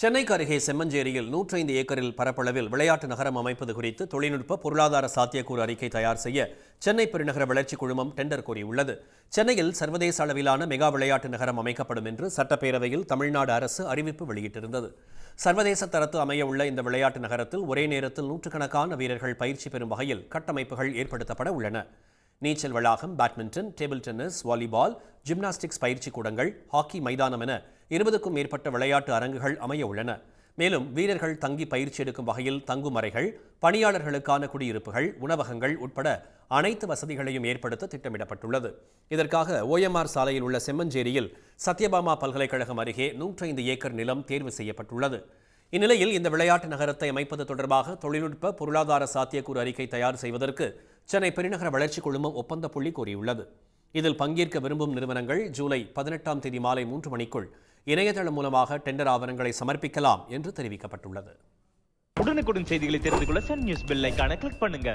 சென்னைக்கு அருகே செம்மஞ்சேரியில் 105 ஏக்கரில் பரப்பளவில் விளையாட்டு நகரம் அமைப்பது குறித்து தொழில்நுட்ப பொருளாதார சாத்தியக்கூறு அறிக்கை தயார் செய்ய சென்னை பெருநகர வளர்ச்சி குழுமம் டெண்டர் கோரியுள்ளது. சென்னையில் சர்வதேச அளவிலான மெகா விளையாட்டு நகரம் அமைக்கப்படும் என்று சட்டப்பேரவையில் தமிழ்நாடு அரசு அறிவிப்பு வெளியிட்டிருந்தது. சர்வதேச தரத்து அமைய உள்ள இந்த விளையாட்டு நகரத்தில் ஒரே நேரத்தில் நூற்றுக்கணக்கான வீரர்கள் பயிற்சி பெறும் வகையில் கட்டமைப்புகள் ஏற்படுத்தப்பட உள்ளன. நீச்சல் வளாகம், badminton, table tennis, volleyball, gymnastics பயிற்சி கூடங்கள், ஹாக்கி மைதானம் என 20க்கும் மேற்பட்ட விளையாட்டு அரங்குகள் அமைய உள்ளன. மேலும் வீரர்கள் தங்கி பயிற்சி எடுக்கும் வகையில் தங்கும் அறைகள், பணியாளர்களுக்கான குடியிருப்புகள், உணவகங்கள் உட்பட அனைத்து வசதிகளையும் ஏற்படுத்த திட்டமிடப்பட்டுள்ளது. இதற்காக OMR சாலையில் உள்ள செம்மஞ்சேரியில் சத்யபாமா பல்கலைக்கழகம் அருகே 105 ஏக்கர் நிலம் தேர்வு செய்யப்பட்டுள்ளது. இந்நிலையில் இந்த விளையாட்டு நகரத்தை அமைப்பது தொடர்பாக தொழில்நுட்ப பொருளாதார சாத்தியக்கூறு அறிக்கை தயார் செய்வதற்கு சென்னை பெருநகர வளர்ச்சி குழுமம் ஒப்பந்த புள்ளி கோரியுள்ளது. இதில் பங்கேற்க விரும்பும் நிறுவனங்கள் ஜூலை 18ஆம் தேதி மாலை 3 மணிக்குள் இணையதளம் மூலமாக டெண்டர் ஆவணங்களை சமர்ப்பிக்கலாம் என்று தெரிவிக்கப்பட்டுள்ளது. உடனுக்குடன் செய்திகளை தெரிந்து கொள்ள சன் நியூஸ் பெல் ஐகானை கிளிக் பண்ணுங்க.